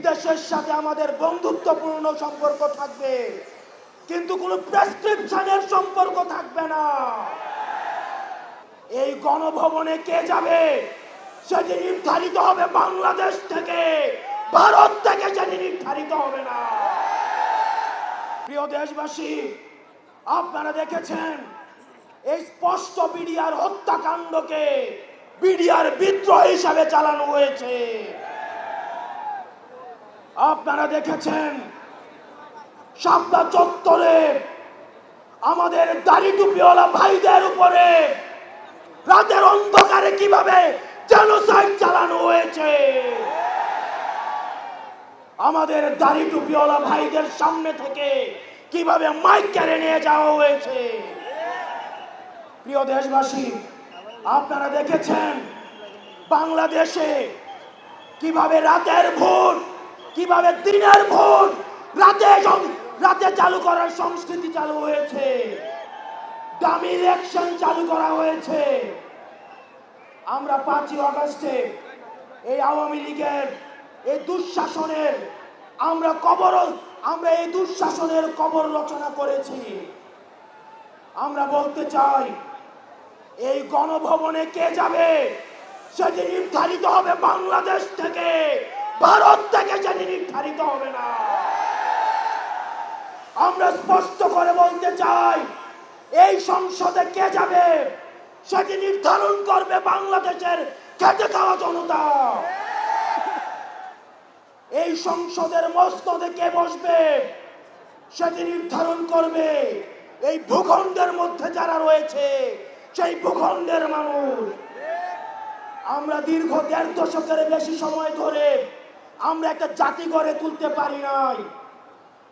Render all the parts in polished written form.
বিদেশের সাথে আমাদের বন্ধুত্বপূর্ণ সম্পর্ক থাকবে, কিন্তু কোনো প্রেসক্রিপশনের সম্পর্ক থাকবে না। এই গণভবনে কে যাবে সেটি নির্ধারিত হবে বাংলাদেশ থেকে, ভারত থেকে সেটি নির্ধারিত হবে না। প্রিয় দেশবাসী, আপনারা দেখেছেন এই স্পষ্ট বিডিআর হত্যাকাণ্ডকে বিডিআর বিদ্রোহ হিসাবে চালানো হয়েছে। আপনারা দেখেছেন শাপলা চত্বরে আমাদের দাড়ি টুপিওয়ালা ভাইদের উপরে রাতের অন্ধকারে কিভাবে জেনোসাইড চালানো হয়েছে। আমাদের দাড়ি টুপিওয়ালা ভাইদের সামনে থেকে কিভাবে মাইক কেড়ে নিয়ে যাওয়া হয়েছে। প্রিয় দেশবাসী, আপনারা দেখেছেন বাংলাদেশে কিভাবে রাতের ভোট, কিভাবে দিনের ভোট রাতে চালু করার সংস্কৃতি চালু হয়েছে, ডামি ইলেকশন চালু করা হয়েছে। আমরা 5ই আগস্টে এই আওয়ামী লীগের এই দুঃশাসনের আমরা এই দুঃশাসনের কবর রচনা করেছি। আমরা বলতে চাই এই গণভবনে কে যাবে সেটি নির্ধারিত হবে বাংলাদেশ থেকে, ভারত থেকে সেটি নির্ধারিত হবে না। আমরা স্পষ্ট করে বলতে চাই এই সংসদে কে যাবে সেটি নির্ধারণ করবে বাংলাদেশের খেটে খাওয়া জনতা। এই সংসদের মসনদে কে বসবে সেটি নির্ধারণ করবে এই ভূখণ্ডের মধ্যে যারা রয়েছে সেই ভূখণ্ডের মানুষ। আমরা দীর্ঘ 1.5 দশকের বেশি সময় ধরে আমরা একটা জাতি গড়ে তুলতে পারি নাই।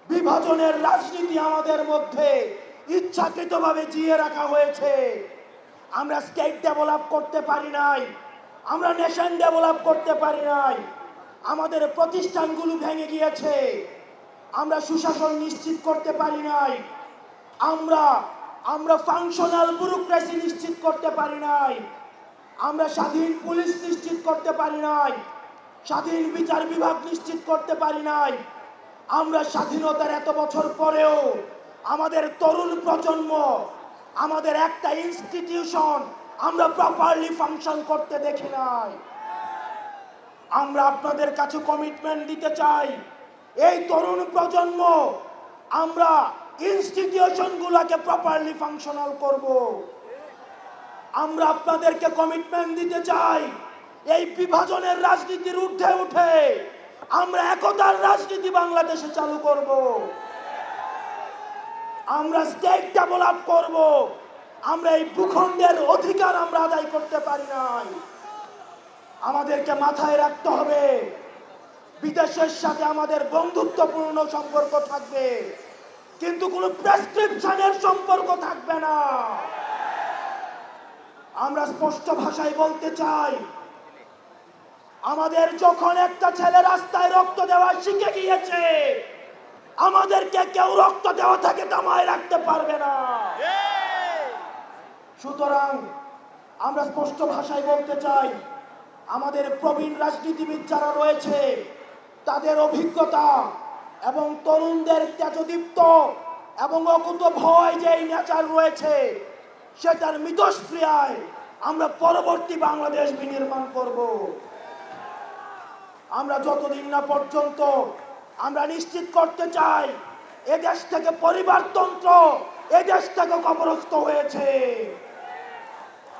বিভাজনের রাজনীতি আমাদের মধ্যে ইচ্ছাকৃতভাবে জিয়ে রাখা হয়েছে। আমরা স্টেট ডেভেলপ করতে পারি নাই, আমরা নেশন ডেভেলপ করতে পারি নাই। আমাদের প্রতিষ্ঠানগুলো ভেঙে গিয়েছে, আমরা সুশাসন নিশ্চিত করতে পারি নাই, আমরা ফাংশনাল ব্যুরোক্রেসি নিশ্চিত করতে পারি নাই, আমরা স্বাধীন পুলিশ নিশ্চিত করতে পারি নাই, স্বাধীন বিচার বিভাগ নিশ্চিত করতে পারি নাই। আমরা স্বাধীনতার এত বছর পরেও আমাদের তরুণ প্রজন্ম, আমাদের একটা ইনস্টিটিউশন আমরা প্রপারলি ফাংশন করতে দেখি নাই। আমরা আপনাদের কাছে কমিটমেন্ট দিতে চাই এই তরুণ প্রজন্ম আমরা ইনস্টিটিউশনগুলোকে প্রপারলি ফাংশনাল করব। আমরা আপনাদেরকে কমিটমেন্ট দিতে চাই এই বিভাজনের রাজনীতির ঊর্ধ্বে উঠে আমরা একতার রাজনীতি বাংলাদেশে চালু করব। আমরা স্টেট ডেভেলপ করব। আমরা এই ভূখণ্ডের অধিকার আমরা আদায় করতে পারি নাই। আমাদেরকে মাথায় রাখতে হবে বিদেশের সাথে আমাদের বন্ধুত্বপূর্ণ সম্পর্ক থাকবে, কিন্তু কোনো প্রেসক্রিপশনের সম্পর্ক থাকবে না। আমরা স্পষ্ট ভাষায় বলতে চাই আমাদের যখন একটা ছেলে রাস্তায় রক্ত দেওয়া শিখে গিয়েছে, আমাদেরকে কেউ রক্ত দেওয়া থেকে থামায় রাখতে পারবে না। সুতরাং আমরা স্পষ্ট ভাষায় বলতে চাই আমাদের প্রবীণ রাজনীতিবিদ যারা রয়েছে তাদের অভিজ্ঞতা এবং তরুণদের তেজদীপ্ত এবং অকুত ভয় যে নেচার রয়েছে সেটার মিথস্ক্রিয়ায় আমরা পরবর্তী বাংলাদেশ বিনির্মাণ করব। আমরা যতদিন না পর্যন্ত আমরা নিশ্চিত করতে চাই এদেশ থেকে পরিবারতন্ত্র এদেশ থেকে কবরস্থ হয়েছে।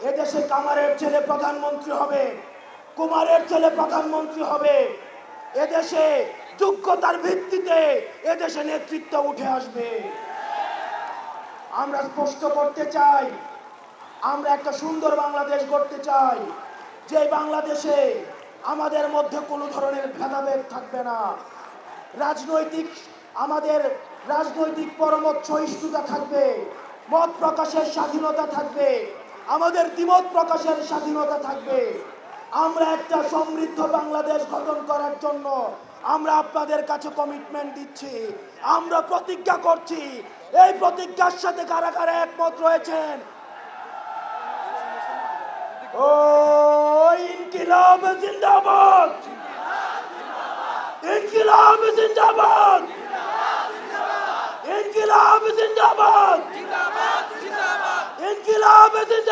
এদেশে কামারের ছেলে প্রধানমন্ত্রী হবে, কুমারের ছেলে প্রধানমন্ত্রী হবে, এদেশে যোগ্যতার ভিত্তিতে এদেশে নেতৃত্ব উঠে আসবে। আমরা স্পষ্ট করতে চাই আমরা একটা সুন্দর বাংলাদেশ গড়তে চাই, যে বাংলাদেশে আমাদের মধ্যে কোনো ধরনের ভেদাভেদ থাকবে না। আমাদের রাজনৈতিক পরমত সহিষ্ণুতা থাকবে, মত প্রকাশের স্বাধীনতা থাকবে, আমাদের দ্বিমত প্রকাশের স্বাধীনতা থাকবে। আমরা একটা সমৃদ্ধ বাংলাদেশ গঠন করার জন্য আমরা আপনাদের কাছে কমিটমেন্ট দিচ্ছি, আমরা প্রতিজ্ঞা করছি। এই প্রতিজ্ঞার সাথে কারা কারা একমত রয়েছেন? ও ইনকিলাব জিন্দাবাদ, ইনকিলাব। জিন্দাবাদ ইনকিলাব জিন্দাবাদ ইনকিলাব জিন্দাবাদ